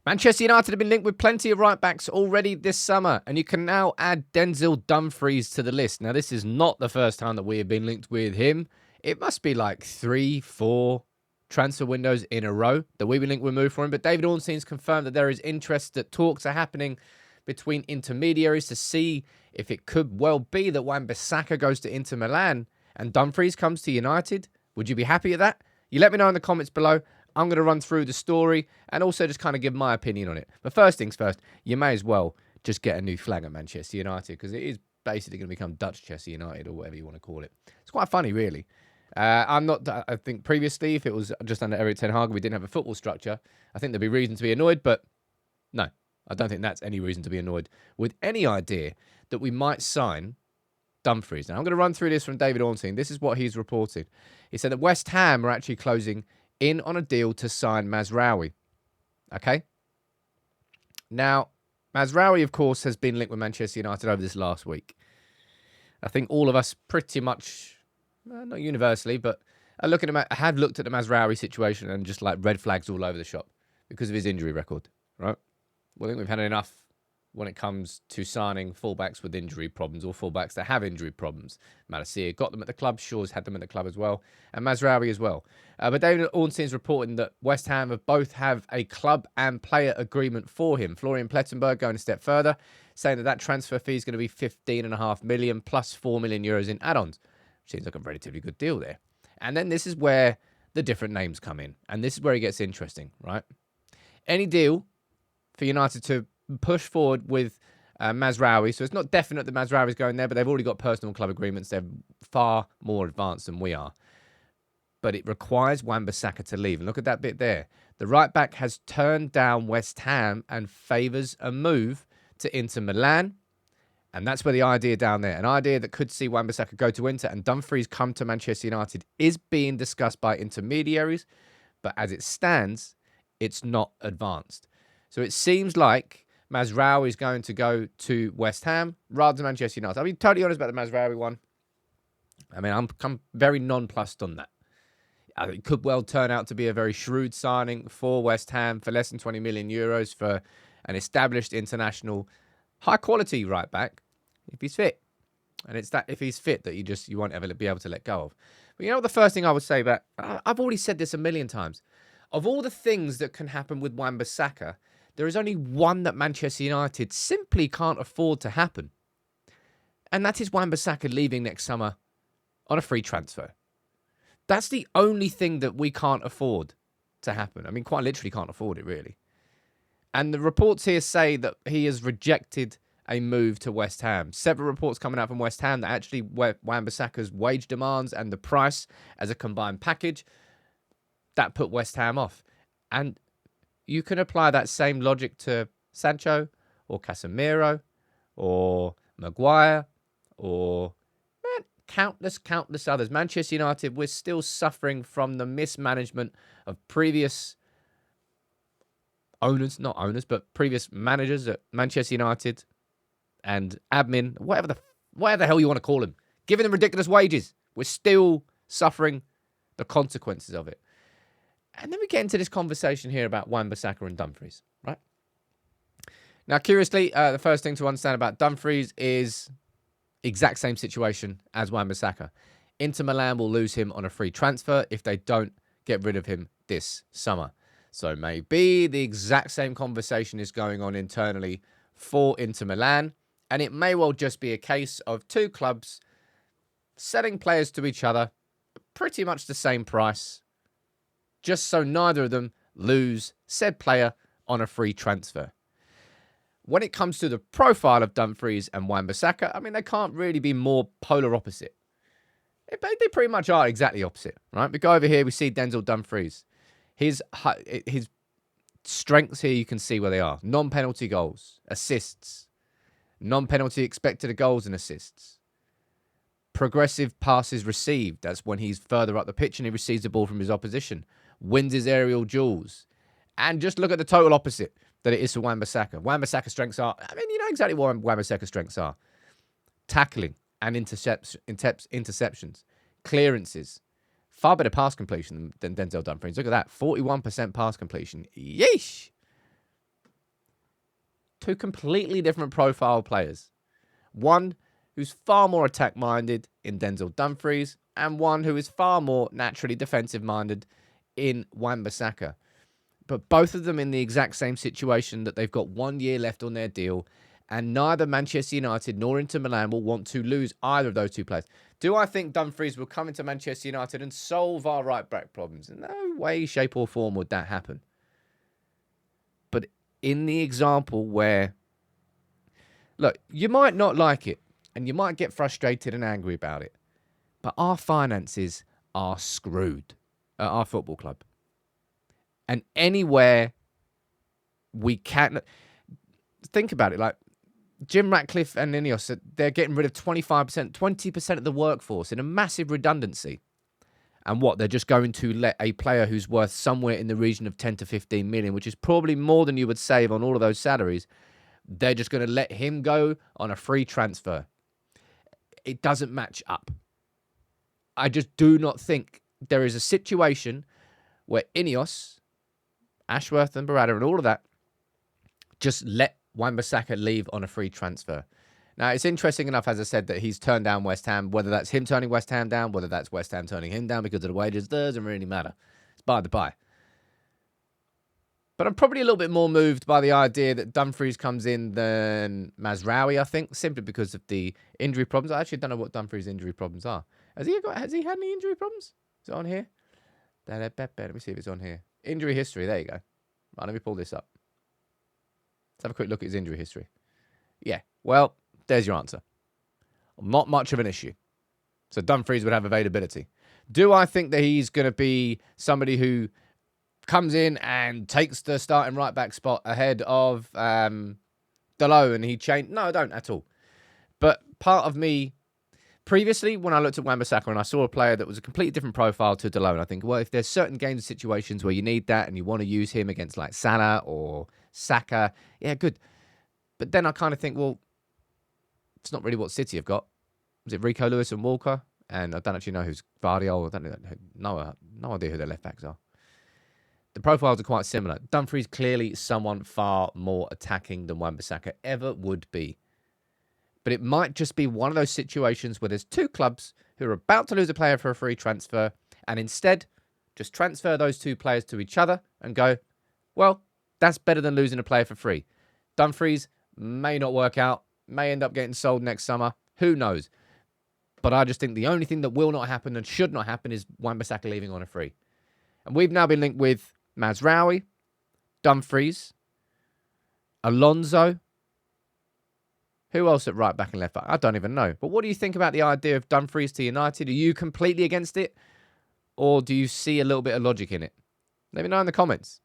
Manchester United have been linked with plenty of right-backs already this summer, and you can now add Denzel Dumfries to the list. Now, this is not the first time that we have been linked with him. It must be like 3-4 transfer windows in a row that we've been linked with move for him. But David Ornstein's confirmed that there is interest, that talks are happening between intermediaries to see if it could well be that Wan-Bissaka goes to Inter Milan and Dumfries comes to United. Would you be happy with that? You let me know in the comments below. I'm going to run through the story and also just kind of give my opinion on it. But first things first, you may as well just get a new flag at Manchester United, because it is basically going to become Dutch Chester United, or whatever you want to call it. It's quite funny, really. I think previously, if it was just under Erik ten Hag, we didn't have a football structure, I think there'd be reason to be annoyed, but no, I don't think that's any reason to be annoyed with any idea that we might sign Dumfries. Now, I'm going to run through this from David Ornstein. This is what he's reported. He said that West Ham are actually closing in on a deal to sign Mazraoui. Okay? Now, Mazraoui, of course, has been linked with Manchester United over this last week. I think all of us pretty much, not universally, but have looked at the Mazraoui situation and just like red flags all over the shop because of his injury record, right? Well, I think we've had enough when it comes to signing fullbacks with injury problems, or fullbacks that have injury problems. Malacia got them at the club. Shaw's had them at the club as well. And Mazraoui as well. But David Ornstein's reporting that West Ham have a club and player agreement for him. Florian Plettenberg going a step further, saying that transfer fee is going to be 15.5 million plus 4 million euros in add-ons. Seems like a relatively good deal there. And then this is where the different names come in. And this is where it gets interesting, right? Any deal for United to push forward with Mazraoui. So it's not definite that Mazraoui is going there, but they've already got personal club agreements. They're far more advanced than we are. But it requires Wan-Bissaka to leave. And look at that bit there. The right back has turned down West Ham and favours a move to Inter Milan. And that's where the idea down there, an idea that could see Wan-Bissaka go to Inter and Dumfries come to Manchester United, is being discussed by intermediaries. But as it stands, it's not advanced. So it seems like Mazraoui is going to go to West Ham rather than Manchester United. I'll be totally honest about the Mazraoui one. I mean, I'm very nonplussed on that. It could well turn out to be a very shrewd signing for West Ham for less than 20 million euros for an established international high-quality right-back if he's fit. And it's that if he's fit that you won't ever be able to let go of. But you know what the first thing I would say about... I've already said this a million times. Of all the things that can happen with Wan-Bissaka, there is only one that Manchester United simply can't afford to happen. And that is Wan-Bissaka leaving next summer on a free transfer. That's the only thing that we can't afford to happen. I mean, quite literally can't afford it, really. And the reports here say that he has rejected a move to West Ham. Several reports coming out from West Ham that actually Wan-Bissaka's wage demands and the price as a combined package, that put West Ham off. And you can apply that same logic to Sancho or Casemiro or Maguire or countless others. Manchester United, we're still suffering from the mismanagement of previous owners, not owners, but previous managers at Manchester United and admin, whatever the hell you want to call them, giving them ridiculous wages. We're still suffering the consequences of it. And then we get into this conversation here about Wan-Bissaka and Dumfries, right? Now, curiously, the first thing to understand about Dumfries is exact same situation as Wan-Bissaka. Inter Milan will lose him on a free transfer if they don't get rid of him this summer. So maybe the exact same conversation is going on internally for Inter Milan, and it may well just be a case of two clubs selling players to each other at pretty much the same price, just so neither of them lose said player on a free transfer. When it comes to the profile of Dumfries and Wan-Bissaka, I mean, they can't really be more polar opposite. They pretty much are exactly opposite, right? We go over here, we see Denzel Dumfries. His strengths here, you can see where they are. Non-penalty goals, assists, non-penalty expected goals and assists. Progressive passes received. That's when he's further up the pitch and he receives the ball from his opposition. Wins his aerial duels. And just look at the total opposite that it is for Wan-Bissaka. Wan-Bissaka's strengths are, I mean, you know exactly what Wan-Bissaka's strengths are. Tackling and interceptions, clearances. Far better pass completion than Denzel Dumfries. Look at that, 41% pass completion. Yeesh! Two completely different profile players. One who's far more attack-minded in Denzel Dumfries, and one who is far more naturally defensive-minded in Wan-Bissaka. But both of them in the exact same situation that they've got 1 year left on their deal, and neither Manchester United nor Inter Milan will want to lose either of those two players. Do I think Dumfries will come into Manchester United and solve our right-back problems? In no way, shape or form would that happen. But in the example where, look, you might not like it, and you might get frustrated and angry about it, but our finances are screwed at our football club. And anywhere we can... Think about it, like, Jim Ratcliffe and Ineos, they're getting rid of 25%, 20% of the workforce in a massive redundancy. And what, they're just going to let a player who's worth somewhere in the region of 10 to 15 million, which is probably more than you would save on all of those salaries, they're just going to let him go on a free transfer. It doesn't match up. I just do not think there is a situation where Ineos, Ashworth and Barada and all of that just let Wan-Bissaka leave on a free transfer. Now, it's interesting enough, as I said, that he's turned down West Ham. Whether that's him turning West Ham down, whether that's West Ham turning him down because of the wages, doesn't really matter. It's by the by. But I'm probably a little bit more moved by the idea that Dumfries comes in than Mazraoui, I think, simply because of the injury problems. I actually don't know what Dumfries' injury problems are. Has he had any injury problems? Is it on here? Let me see if it's on here. Injury history. There you go. Right, let me pull this up. Let's have a quick look at his injury history. Yeah, well, there's your answer. Not much of an issue. So Dumfries would have availability. Do I think that he's going to be somebody who comes in and takes the starting right-back spot ahead of Dalot and he changed? No, I don't at all. But part of me, previously, when I looked at Wan-Bissaka and I saw a player that was a completely different profile to Dalot, and I think, well, if there's certain games and situations where you need that and you want to use him against like Salah or Saka, yeah, good. But then I kind of think, well, it's not really what City have got. Was it Rico Lewis and Walker? And I don't actually know who's Guardiola. I don't know, no idea who their left backs are. The profiles are quite similar. Dumfries clearly someone far more attacking than Wan-Bissaka ever would be. But it might just be one of those situations where there's two clubs who are about to lose a player for a free transfer and instead just transfer those two players to each other and go, well, that's better than losing a player for free. Dumfries may not work out, may end up getting sold next summer. Who knows? But I just think the only thing that will not happen and should not happen is Wan-Bissaka leaving on a free. And we've now been linked with Mazraoui, Dumfries, Alonso. Who else at right back and left back? I don't even know. But what do you think about the idea of Dumfries to United? Are you completely against it? Or do you see a little bit of logic in it? Let me know in the comments.